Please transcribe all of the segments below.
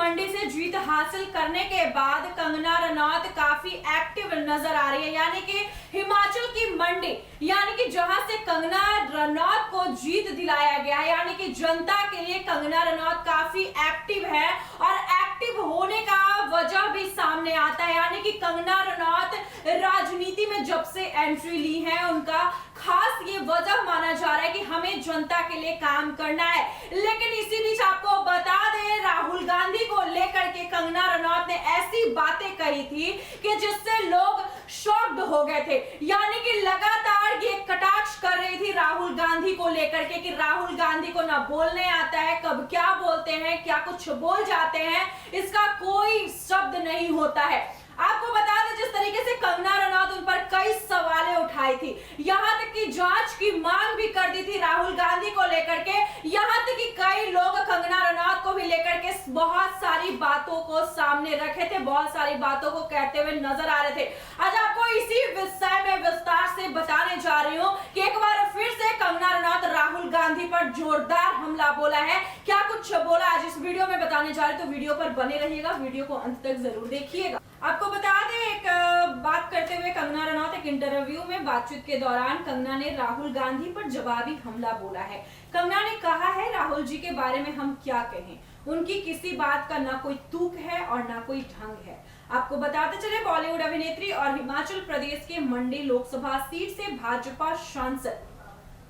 मंडी से जीत हासिल करने के बाद कंगना रनौत काफी एक्टिव नजर आ रही है। यानी कि हिमाचल की मंडी, यानी कि जहां से कंगना रनौत को जीत दिलाया गया है, यानी कि जनता के लिए कंगना रनौत काफी एक्टिव है। और एक्टिव होने का वजह भी सामने आता है, यानी कि कंगना रनौत राजनीति में जब से एंट्री ली है, उनका खास ये वजह माना जा रहा है कि हमें जनता के लिए काम करना है। लेकिन इसी बीच आपको बता दें, राहुल गांधी को लेकर के कंगना रनौत ने ऐसी बातें कही थी कि जिससे लोग शॉक्ड हो गए थे। यानी कि लगातार ये कटाक्ष कर रही थी राहुल गांधी को लेकर के कि राहुल गांधी को ना बोलने आता है, कब क्या बोलते हैं, क्या कुछ बोल जाते हैं, इसका कोई शब्द नहीं होता है। आपको बता दें, जिस तरीके से कंगना रनौत उन पर कई सवालें उठाई थी, यहां तक कि जांच की मांग भी कर दी थी राहुल गांधी को लेकर के। यहां तक कि कई लोग कंगना रनौत को भी लेकर के बहुत सारी बातों को सामने रखे थे, बहुत सारी बातों को कहते हुए नजर आ रहे थे। आज आपको इसी विषय में विस्तार से बताने जा रही हूं कि एक बार फिर से कंगना रनौत राहुल गांधी पर जोरदार हमला बोला है। क्या कुछ बोला आज इस वीडियो में बताने जा रहे, तो वीडियो पर बने रहिएगा, वीडियो को अंत तक जरूर देखिएगा। आपको बता दें, एक बात करते हुए कंगना रनौत एक इंटरव्यू में बातचीत के दौरान कंगना ने राहुल गांधी पर जवाबी हमला बोला है। कंगना ने कहा है, राहुल जी के बारे में हम क्या कहें, उनकी किसी बात का ना कोई तुक है और ना कोई ढंग है। आपको बताते चले, बॉलीवुड अभिनेत्री और हिमाचल प्रदेश के मंडी लोकसभा सीट से भाजपा सांसद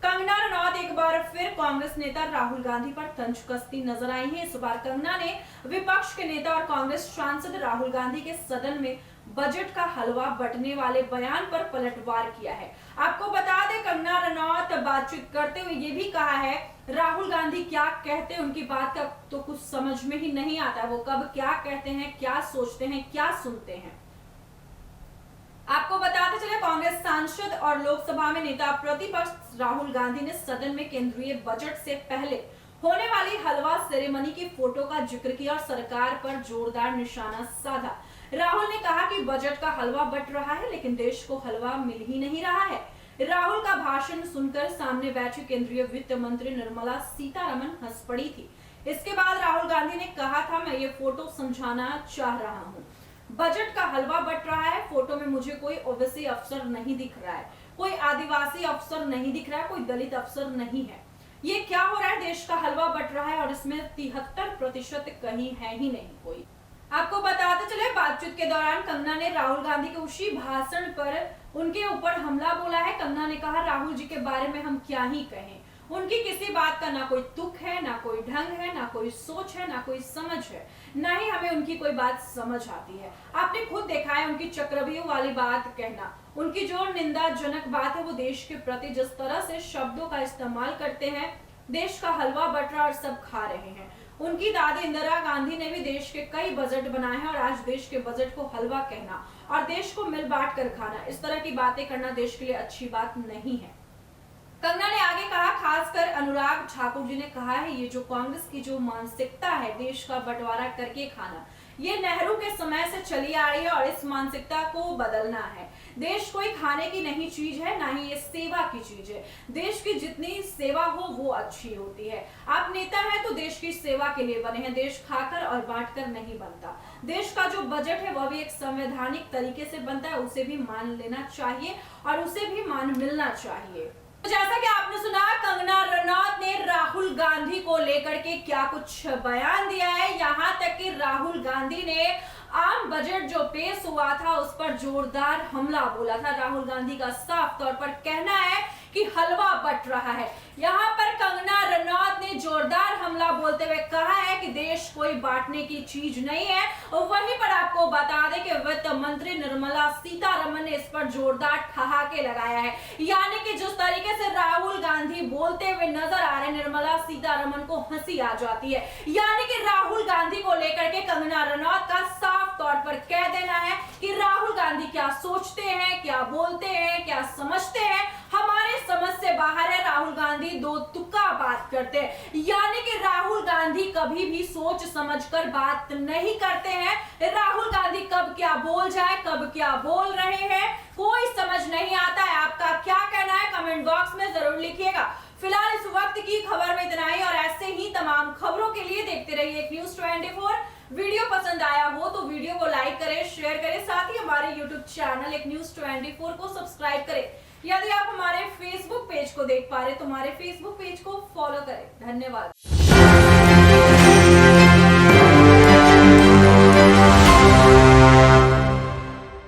कंगना रनौत एक बार फिर कांग्रेस नेता राहुल गांधी पर तंज कसती नजर आई है। इस बार कंगना ने विपक्ष के नेता और कांग्रेस सांसद राहुल गांधी के सदन में बजट का हलवा बंटने वाले बयान पर पलटवार किया है। आपको बता दें, कंगना रनौत बातचीत करते हुए ये भी कहा है, राहुल गांधी क्या कहते हैं उनकी बात का तो कुछ समझ में ही नहीं आता, वो कब क्या कहते हैं, क्या सोचते हैं, क्या सुनते हैं। आपको बताते चले, कांग्रेस सांसद और लोकसभा में नेता प्रतिपक्ष राहुल गांधी ने सदन में केंद्रीय बजट से पहले होने वाली हलवा सेरेमनी की फोटो का जिक्र किया और सरकार पर जोरदार निशाना साधा। राहुल ने कहा कि बजट का हलवा बंट रहा है, लेकिन देश को हलवा मिल ही नहीं रहा है। राहुल का भाषण सुनकर सामने बैठी केंद्रीय वित्त मंत्री निर्मला सीतारमण हंस पड़ी थी। इसके बाद राहुल गांधी ने कहा था, मैं ये फोटो समझाना चाह रहा हूँ, बजट का हलवा बंट रहा है, फोटो में मुझे कोई ओबीसी अफसर नहीं दिख रहा है, कोई आदिवासी अफसर नहीं दिख रहा है, कोई दलित अफसर नहीं है। ये क्या हो रहा है, देश का हलवा बंट रहा है और इसमें 73% कहीं है ही नहीं कोई। आपको बताते चले, बातचीत के दौरान कंगना ने राहुल गांधी के उसी भाषण पर उनके ऊपर हमला बोला है। कंगना ने कहा, राहुल जी के बारे में हम क्या ही कहें, उनकी किसी बात का ना कोई तुक है, ना कोई ढंग है, ना कोई सोच है, ना कोई समझ है, ना ही हमें उनकी कोई बात समझ आती है। आपने खुद देखा है उनकी चक्रव्यूह वाली बात कहना, उनकी जो निंदाजनक बात है, वो देश के प्रति जिस तरह से शब्दों का इस्तेमाल करते हैं, देश का हलवा बट रहा और सब खा रहे हैं। उनकी दादी इंदिरा गांधी ने भी देश के कई बजट बनाए हैं और आज देश के बजट को हलवा कहना और देश को मिल बांट कर खाना, इस तरह की बातें करना देश के लिए अच्छी बात नहीं है। कंगना ने आगे कहा, खासकर अनुराग ठाकुर जी ने कहा है, ये जो कांग्रेस की जो मानसिकता है देश का बंटवारा करके खाना, ये नेहरू के समय से चली आ रही है और इस मानसिकता को बदलना है। देश कोई खाने की नहीं चीज है, ना ही ये सेवा की चीज है। देश की जितनी सेवा हो वो अच्छी होती है। आप नेता हैं तो देश की सेवा के लिए बने हैं, देश खाकर और बांटकर नहीं बनता। देश का जो बजट है वह भी एक संवैधानिक तरीके से बनता है, उसे भी मान लेना चाहिए और उसे भी मान मिलना चाहिए। तो जैसा कि आपने सुना, कंगना रनौत ने राहुल गांधी को लेकर के क्या कुछ बयान दिया है। यहां तक कि राहुल गांधी ने आम बजट जो पेश हुआ था उस पर जोरदार हमला बोला था। राहुल गांधी का साफ तौर पर कहना है कि हलवा बंट रहा है। यहाँ पर कंगना रनौत ने जोरदार हमला बोलते हुए कहा है कि देश कोई बांटने की चीज नहीं है। और वहीं पर आपको बता दें कि वित्त मंत्री निर्मला सीतारमण ने इस पर जोरदार ठहाके लगाया है। यानी कि जिस तरीके से राहुल गांधी बोलते हुए नजर आ रहे, निर्मला सीतारमण को हंसी आ जाती है। यानी कि राहुल गांधी को लेकर के कंगना रनौत का साफ तौर पर कह देना है कि राहुल गांधी क्या सोचते हैं, क्या बोलते हैं, क्या समझते हैं, हमारे समझ से बाहर है। राहुल गांधी दो तुक्का बात करते हैं, यानी कि राहुल गांधी कभी भी सोच समझकर बात नहीं करते हैं। राहुल गांधी कब क्या बोल जाए, कब क्या बोल रहे हैं, कोई समझ नहीं आता है। आपका क्या कहना है कमेंट बॉक्स में जरूर लिखिएगा। फिलहाल इस वक्त की खबर में इतना ही और ऐसे ही तमाम खबरों के लिए देखते रहिए न्यूज़ 24। वीडियो पसंद आया हो तो वीडियो को लाइक करें, शेयर करें, साथ ही हमारे यूट्यूब चैनल एक न्यूज 24 को सब्सक्राइब करें। यदि आप हमारे फेसबुक पेज को देख पा रहे तो हमारे फेसबुक पेज को फॉलो करें। धन्यवाद।